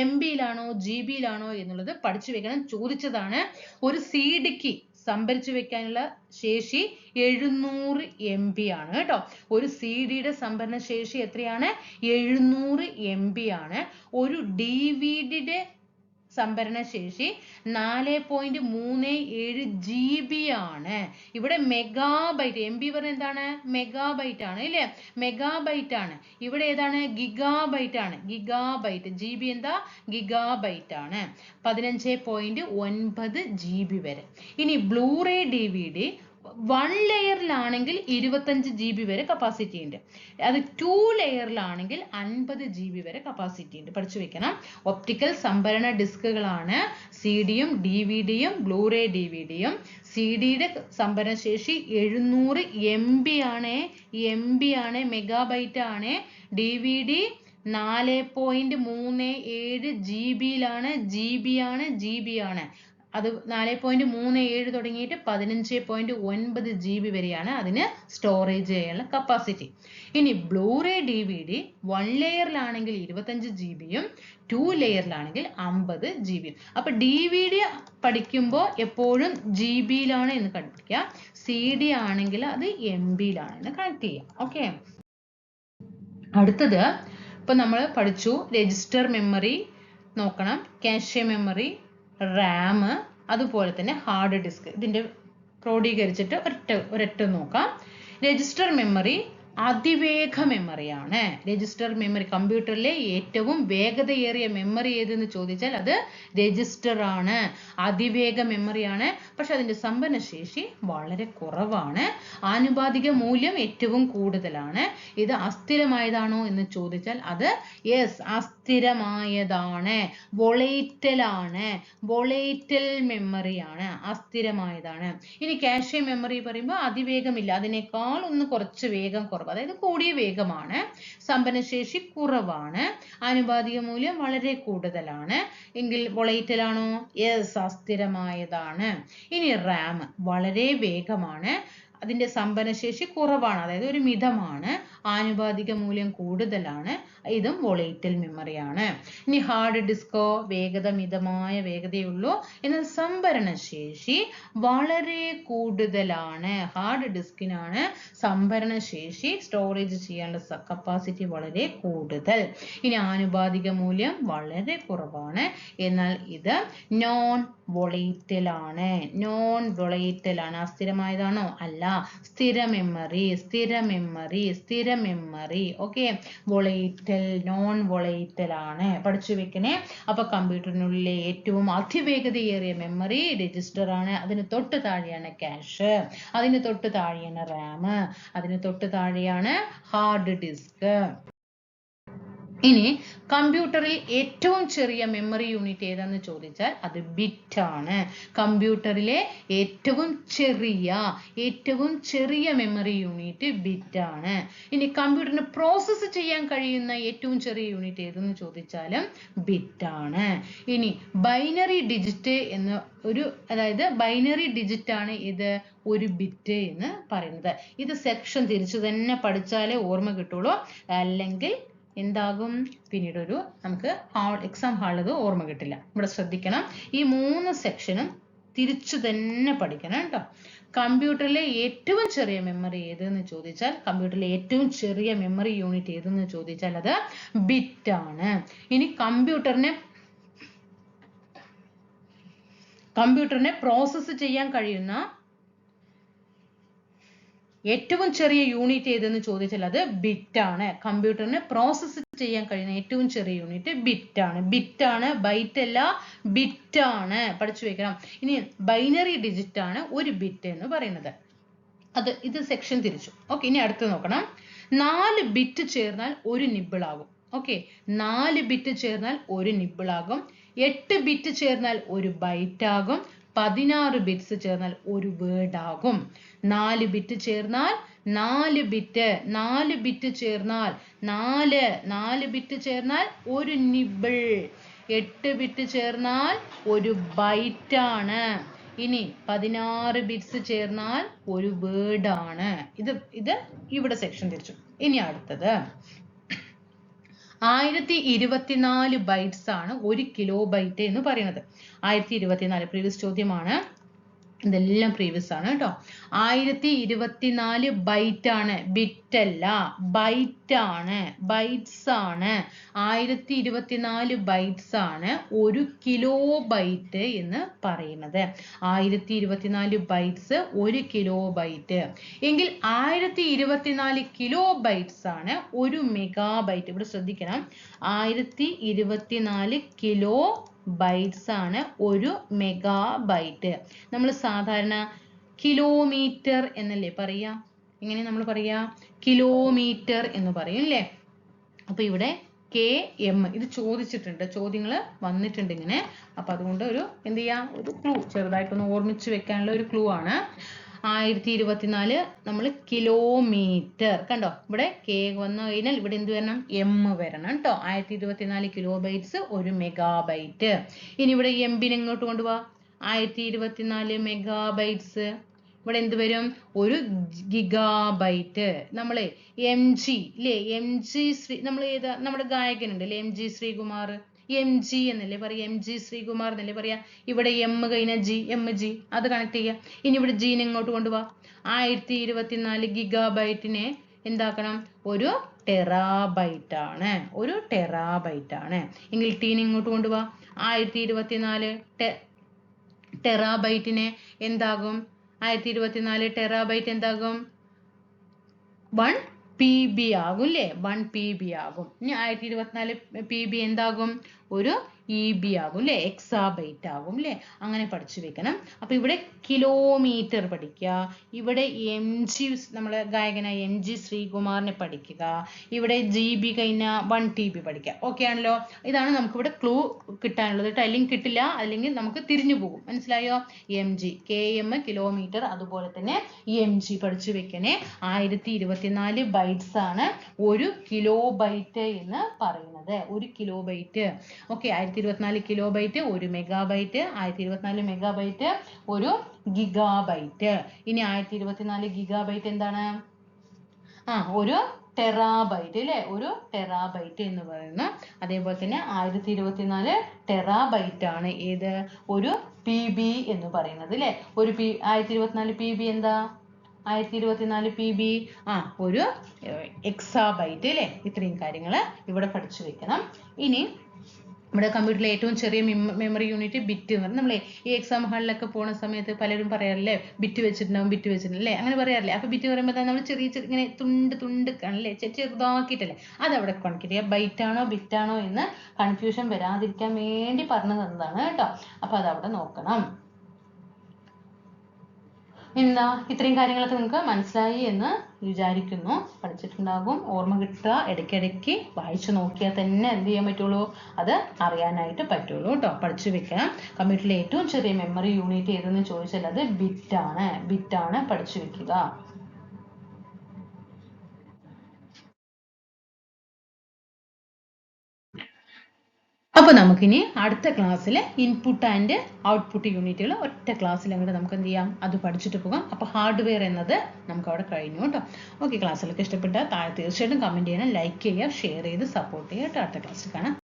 MB-യിലാണോ GB-യിലാണോ എന്നുള്ളത് പഠിച്ചു വെക്കണം. ചോദിച്ചതാണ്. ഒരു CDക്ക് സംഭരിച്ചു വെക്കാനുള്ള ശേഷി 700 MB ആണ് കേട്ടോ. ഒരു CD-യുടെ സംഭരണ ശേഷി എത്രയാണ്? 700 MB ആണ്. ഒരു DVD-യുടെ സംഭരണ ശേഷി 4.37 GB ആണ്. ഇവിടെ മെഗാബൈറ്റ്, MB പറഞ്ഞ എന്താണ്? മെഗാബൈറ്റ് ആണ് ഇല്ലേ? മെഗാബൈറ്റ് ആണ്. ഇവിടെ ഏതാണ്? ഗിഗാബൈറ്റ് ആണ്. ഗിഗാബൈറ്റ്. GB എന്താ? ഗിഗാബൈറ്റ് ആണ്. 15.9 GB വരെ. ഇനി ബ്ലൂറേ DVD 1 ലെയറിലാണെങ്കിൽ 25 GB വരെ കപ്പാസിറ്റി ഉണ്ട്. അത് 2 ലെയറിലാണെങ്കിൽ 50 GB വരെ കപ്പാസിറ്റി ഉണ്ട്. പഠിച്ചു വെക്കണം. ഒപ്റ്റിക്കൽ സംഭരണ ഡിസ്കുകളാണ് CD-യും DVD-യും ബ്ലൂറേ DVD-യും. CD-യുടെ സംഭരണ ശേഷി 700 MB ആണ്, മെഗാബൈറ്റ് ആണ്. DVD 4.37 GB ആണ്. അത് 4.37 തുടങ്ങിയിട്ട് 15.9 GB വരെയാണ് അതിന് സ്റ്റോറേജ് ചെയ്യാനുള്ള കപ്പാസിറ്റി. ഇനി ബ്ലൂറേ DVD 1 ലെയറിലാണെങ്കിൽ 25 GB-യും 2 ലെയറിലാണെങ്കിൽ 50 GB. അപ്പൊ DVD പഠിക്കുമ്പോൾ എപ്പോഴും GB-യിലാണ് എന്ന് കണ്ടുപിടിക്കുക. CD ആണെങ്കിൽ അത് MB-യിലാണ് എന്ന് കണക്ട് ചെയ്യാം. ഓക്കെ. അടുത്തത് ഇപ്പൊ നമ്മൾ പഠിച്ചു രജിസ്റ്റർ മെമ്മറി നോക്കണം, ക്യാഷെ മെമ്മറി, റാം, അതുപോലെ തന്നെ ഹാർഡ് ഡിസ്ക്. ഇതിന്റെ ക്രോഡീകരിച്ചിട്ട് ഒരൊറ്റ നോക്കാം. രജിസ്റ്റർ മെമ്മറി അതിവേഗ മെമ്മറിയാണ്. രജിസ്റ്റർ മെമ്മറി കമ്പ്യൂട്ടറിലെ ഏറ്റവും വേഗതയേറിയ മെമ്മറി ഏതെന്ന് ചോദിച്ചാൽ അത് രജിസ്റ്റർ ആണ്. അതിവേഗ മെമ്മറിയാണ്. പക്ഷെ അതിന്റെ സംഭരണശേഷി വളരെ കുറവാണ്. ആനുപാതിക മൂല്യം ഏറ്റവും കൂടുതലാണ്. ഇത് അസ്ഥിരമായതാണോ എന്ന് ചോദിച്ചാൽ അത് യെസ് അസ്ഥിരമായതാണ്. വൊളൈറ്റൽ ആണ്. വൊളൈറ്റൽ മെമ്മറിയാണ്. അസ്ഥിരമായതാണ്. ഇനി കാഷെ മെമ്മറി പറയുമ്പോൾ അതിവേഗമില്ല, അതിനേക്കാൾ ഒന്ന് കുറച്ച് വേഗം കുറവ്, അതായത് കൂടിയ വേഗമാണ്. സംഭരണശേഷി കുറവാണ്. ആനുപാതിക മൂല്യം വളരെ കൂടുതലാണ്. എങ്കിൽ വൊളൈറ്റൽ ആണോ? യെസ് അസ്ഥിരമായതാണ്. ഇനി റാം വളരെ വേഗമാണ്, അതിന്റെ സംഭരണശേഷി കുറവാണ്, അതായത് ഒരു മിതമാണ്. ആനുപാതിക മൂല്യം കൂടുതലാണ്. ഇതും വൊളൈറ്റൽ മെമ്മറിയാണ്. ഇനി ഹാർഡ് ഡിസ്കോ വേഗത മിതമായ വേഗതയുള്ളൂ, എന്നാൽ സംഭരണശേഷി വളരെ കൂടുതലാണ്. ഹാർഡ് ഡിസ്കിനാണ് സംഭരണശേഷി, സ്റ്റോറേജ് ചെയ്യാനുള്ള കപ്പാസിറ്റി വളരെ കൂടുതൽ. ഇനി ആനുപാതിക മൂല്യം വളരെ കുറവാണ്, എന്നാൽ ഇത് നോൺ വൊളൈറ്റൽ ആണ്. നോൺ വൊളൈറ്റൽ ആണ്. അസ്ഥിരമായതാണോ? അല്ല. സ്ഥിര മെമ്മറി, സ്ഥിര മെമ്മറി, സ്ഥിര മെമ്മറി. ഓക്കെ, വൊളൈറ്റൽ, നോൺ വൊളൈറ്റൽ ആണ്. പഠിച്ചു വെക്കണേ. അപ്പൊ കമ്പ്യൂട്ടറിനുള്ളിലെ ഏറ്റവും അതിവേഗതയേറിയ മെമ്മറി രജിസ്റ്റർ ആണ്. അതിന് തൊട്ട് താഴെയാണ് ക്യാഷ്, അതിന് തൊട്ട് താഴെയാണ് റാം, അതിന് തൊട്ട് താഴെയാണ് ഹാർഡ് ഡിസ്ക്. ഇനി കമ്പ്യൂട്ടറിൽ ഏറ്റവും ചെറിയ മെമ്മറി യൂണിറ്റ് ഏതാന്ന് ചോദിച്ചാൽ അത് ബിറ്റ് ആണ്. കമ്പ്യൂട്ടറിലെ ഏറ്റവും ചെറിയ മെമ്മറി യൂണിറ്റ് ബിറ്റ് ആണ്. ഇനി കമ്പ്യൂട്ടറിന് പ്രോസസ്സ് ചെയ്യാൻ കഴിയുന്ന ഏറ്റവും ചെറിയ യൂണിറ്റ് ഏതെന്ന് ചോദിച്ചാലും ബിറ്റ് ആണ്. ഇനി ബൈനറി ഡിജിറ്റ് എന്ന അതായത് ബൈനറി ഡിജിറ്റ് ആണ് ഇത് ഒരു ബിറ്റ് എന്ന് പറയുന്നത്. ഇത് സെക്ഷൻ തിരിച്ചു തന്നെ പഠിച്ചാലേ ഓർമ്മ കിട്ടുള്ളൂ, അല്ലെങ്കിൽ എന്താകും പിന്നീട് നമുക്ക് എക്സാം ഹാളിൽ അത് ഓർമ്മ കിട്ടില്ല. ഇവിടെ ശ്രദ്ധിക്കണം, ഈ 3 സെക്ഷനും തിരിച്ചു തന്നെ പഠിക്കണം കേട്ടോ. കമ്പ്യൂട്ടറിലെ ഏറ്റവും ചെറിയ മെമ്മറി ഏതെന്ന് ചോദിച്ചാൽ, കമ്പ്യൂട്ടറിലെ ഏറ്റവും ചെറിയ മെമ്മറി യൂണിറ്റ് ഏതെന്ന് ചോദിച്ചാൽ അത് ബിറ്റ് ആണ്. ഇനി കമ്പ്യൂട്ടറിനെ പ്രോസസ്സ് ചെയ്യാൻ കഴിയുന്ന ഏറ്റവും ചെറിയ യൂണിറ്റ് ഏതെന്ന് ചോദിച്ചാൽ അത് ബിറ്റ് ആണ്. കമ്പ്യൂട്ടറിനെ പ്രോസസ്സ് ചെയ്യാൻ കഴിയുന്ന ഏറ്റവും ചെറിയ യൂണിറ്റ് ബിറ്റ് ആണ്. ബിറ്റ് ആണ്, ബൈറ്റ് അല്ല, ബിറ്റ് ആണ്. പഠിച്ചു വെക്കണം. ഇനി ബൈനറി ഡിജിറ്റ് ആണ് ഒരു ബിറ്റ് എന്ന് പറയുന്നത്. ഇത് സെക്ഷൻ തിരിച്ചു. ഓക്കെ, ഇനി അടുത്ത് നോക്കണം. 4 ബിറ്റ് ചേർന്നാൽ ഒരു നിബിൾ ആകും. ഓക്കെ, 4 ബിറ്റ് ചേർന്നാൽ ഒരു നിബിൾ ആകും. 8 ബിറ്റ് ചേർന്നാൽ ഒരു ബൈറ്റ് ആകും. 16 ബിറ്റ്സ് ചേർന്നാൽ ഒരു വേർഡ് ആകും. 4 ബിറ്റ് ചേർന്നാൽ 4 ബിറ്റ് ചേർന്നാൽ 4 ബിറ്റ് ചേർന്നാൽ ഒരു നിബിൾ. 8 ബിറ്റ് ചേർന്നാൽ ഒരു ബൈറ്റ് ആണ്. ഇനി 16 ബിറ്റ്സ് ചേർന്നാൽ ഒരു വേർഡ് ആണ്. ഇത് ഇവിടെ സെക്ഷൻ തിരിച്ചു. ഇനി അടുത്തത് 1024 ബൈറ്റ്സ് ആണ് 1 കിലോ ബൈറ്റ് എന്ന് പറയുന്നത്. 1024 പ്രീവിയസ് ചോദ്യമാണ്, ഇതെല്ലാം പ്രീവിയസ് ആണ് കേട്ടോ. 1024 ബൈറ്റ് ആണ്, ബിറ്റ് അല്ല, ബൈറ്റ് ആണ്, ബൈറ്റ്സ് ആണ്. 1024 ബൈറ്റ്സ് ആണ് 1 കിലോ ബൈറ്റ് എന്ന് പറയുന്നത്. 1024 ബൈറ്റ്സ് 1 കിലോ ബൈറ്റ് എങ്കിൽ 1024 കിലോ ബൈറ്റ്സ് ആണ് 1 മെഗാബൈറ്റ്. ഇവിടെ ശ്രദ്ധിക്കണം, 1024 കിലോ ബൈറ്റ്സ് ആണ് 1 മെഗാബൈറ്റ്. നമ്മൾ സാധാരണ കിലോമീറ്റർ എന്നല്ലേ പറയാ? ഇങ്ങനെ നമ്മൾ പറയാ കിലോമീറ്റർ എന്ന് പറയും അല്ലേ? അപ്പൊ ഇവിടെ km ഇത് ചോദിച്ചിട്ടുണ്ട്, ചോദ്യങ്ങൾ വന്നിട്ടുണ്ട് ഇങ്ങനെ. അപ്പൊ അതുകൊണ്ട് എന്ത് ചെയ്യാ, ഒരു ക്ലൂ ചെറുതായിട്ടൊന്ന് ഓർമ്മിച്ച് വെക്കാനുള്ള ഒരു ക്ലൂ ആണ്. 1024 നമ്മൾ കിലോമീറ്റർ കണ്ടോ, ഇവിടെ k വന്നു കഴിഞ്ഞാൽ ഇവിടെ എന്ത് വരണം, m വരണം കേട്ടോ. 1024 കിലോ ബൈറ്റ്സ് 1 മെഗാബൈറ്റ്. ഇനി ഇവിടെ MB എങ്ങോട്ട് കൊണ്ടുപോവാ, 1024 മെഗാബൈറ്റ്സ് ഇവിടെ എന്ത് വരും, 1 ഗിഗാബൈറ്റ്. നമ്മളെ MG ഇല്ലേ, MG നമ്മൾ നമ്മുടെ ഗായകനുണ്ട് അല്ലേ, MG ശ്രീകുമാർ, MG എന്നല്ലേ പറയാ, MG ശ്രീകുമാർ എന്നല്ലേ പറയാ. ഇവിടെ M കഴിഞ്ഞാൽ G, MG അത് കണക്ട് ചെയ്യാം. ഇനി ഇവിടെ G എങ്ങോട്ട് കൊണ്ടുപോവാ, 1024 ഗിഗാബൈറ്റിനെ എന്താക്കണം, 1 ടെറാബൈറ്റ് ആണ്, 1 ടെറാബൈറ്റ് ആണ്. എങ്കിൽ T ഇങ്ങോട്ട് കൊണ്ടുപോവാ, 1024 ടെറാബൈറ്റിനെ എന്താകും, 1024 ടെറാബൈറ്റ് എന്താകും, 1 PB ആകും അല്ലേ? 1 PB ആകും. ഇനി 1024 PB എന്താകും? ഒരു EB ആകും അല്ലേ? എക്സാബൈറ്റ് ആകും അല്ലേ? അങ്ങനെ പഠിച്ചു വെക്കണം. അപ്പൊ ഇവിടെ കിലോമീറ്റർ പഠിക്കുക, ഇവിടെ MG നമ്മളെ ഗായകനായ MG ശ്രീകുമാറിനെ പഠിക്കുക, ഇവിടെ GB കഴിഞ്ഞ 1 TB പഠിക്കുക. ഓക്കെ ആണല്ലോ? ഇതാണ് നമുക്കിവിടെ ക്ലൂ കിട്ടാനുള്ളത് കേട്ടോ. അല്ലെങ്കിൽ കിട്ടില്ല, അല്ലെങ്കിൽ നമുക്ക് തിരിഞ്ഞു പോകും. മനസ്സിലായോ? MG KM കിലോമീറ്റർ, അതുപോലെ തന്നെ MG പഠിച്ചു വെക്കണേ. 1024 ബൈറ്റ്സ് ആണ് ഒരു കിലോ ബൈറ്റ് എന്ന് പറയുന്നത്. ഒരു kilobyte. Okay, 1024 kilobyte ഒരു മെഗാബൈറ്റ്, 1024 മെഗാബൈറ്റ് ഒരു ഗിഗാബൈറ്റ്. ഇനി 1024 ഗിഗാബൈറ്റ് എന്താണ്? ഒരു ടെറാബൈറ്റ് അല്ലേ? ഒരു ടെറാബൈറ്റ് എന്ന് പറയുന്നു. അതേപോലെ തന്നെ 1024 ടെറാബൈറ്റ് ആണ് ഏത്? ഒരു PB എന്ന് പറയുന്നത് അല്ലേ? ഒരു 1024 PB എന്താ? 1024 PB ഒരു എക്സാബൈറ്റ് അല്ലേ? ഇത്രയും കാര്യങ്ങൾ ഇവിടെ പഠിച്ചു വെക്കണം. ഇനി നമ്മുടെ കമ്പ്യൂട്ടറിലെ ഏറ്റവും ചെറിയ മെമ്മറി യൂണിറ്റ് ബിറ്റ് എന്ന് പറഞ്ഞാൽ നമ്മളെ ഈ എക്സാം ഹാളിലൊക്കെ പോകുന്ന സമയത്ത് പലരും പറയാറില്ലേ ബിറ്റ് വെച്ചിട്ടുണ്ടാവും അല്ലേ? അങ്ങനെ പറയാറില്ലേ? അപ്പൊ ബിറ്റ് പറയുമ്പോൾ നമ്മൾ ചെറിയ ഇങ്ങനെ തുണ്ട് കാണല്ലേ? ചെറുതാക്കിയിട്ടല്ലേ? അതവിടെ കണക്ട് ചെയ്യുക. ബൈറ്റ് ആണോ ബിറ്റ് ആണോ എന്ന് കൺഫ്യൂഷൻ വരാതിരിക്കാൻ വേണ്ടി പറഞ്ഞു തന്നതാണ് കേട്ടോ. അപ്പൊ അതവിടെ നോക്കണം. എന്താ ഇത്രയും കാര്യങ്ങളൊക്കെ നിങ്ങൾക്ക് മനസ്സിലായി എന്ന് വിചാരിക്കുന്നു. പഠിച്ചിട്ടുണ്ടാകും, ഓർമ്മ കിട്ടുക, ഇടയ്ക്കിടയ്ക്ക് വായിച്ചു നോക്കിയാൽ തന്നെ എന്ത് ചെയ്യാൻ പറ്റുള്ളൂ? അത് അറിയാനായിട്ട് പറ്റുള്ളൂ കേട്ടോ. പഠിച്ചു വെക്കണം. കമ്പ്യൂട്ടറിലെ ഏറ്റവും ചെറിയ മെമ്മറി യൂണിറ്റ് ഏതെന്ന് ചോദിച്ചാൽ അത് ബിറ്റാണ്. പഠിച്ചു വെക്കുക. അപ്പോൾ നമുക്കിനി അടുത്ത ക്ലാസ്സിൽ ഇൻപുട്ട് ആൻഡ് ഔട്ട്പുട്ട് യൂണിറ്റുകൾ ഒറ്റ ക്ലാസ്സിൽ അങ്ങോട്ട് നമുക്ക് എന്ത് ചെയ്യാം? അത് പഠിച്ചിട്ട് പോകാം. അപ്പോൾ ഹാർഡ്വെയർ എന്നത് നമുക്ക് അവിടെ കഴിഞ്ഞു കേട്ടോ. ഓക്കെ, ക്ലാസ്സിലൊക്കെ ഇഷ്ടപ്പെട്ടാൽ താഴെ തീർച്ചയായിട്ടും കമൻറ്റ് ചെയ്യണം, ലൈക്ക് ചെയ്യുക, ഷെയർ ചെയ്ത് സപ്പോർട്ട് ചെയ്യുക കേട്ടോ. അടുത്ത ക്ലാസ്സിൽ കാണാം.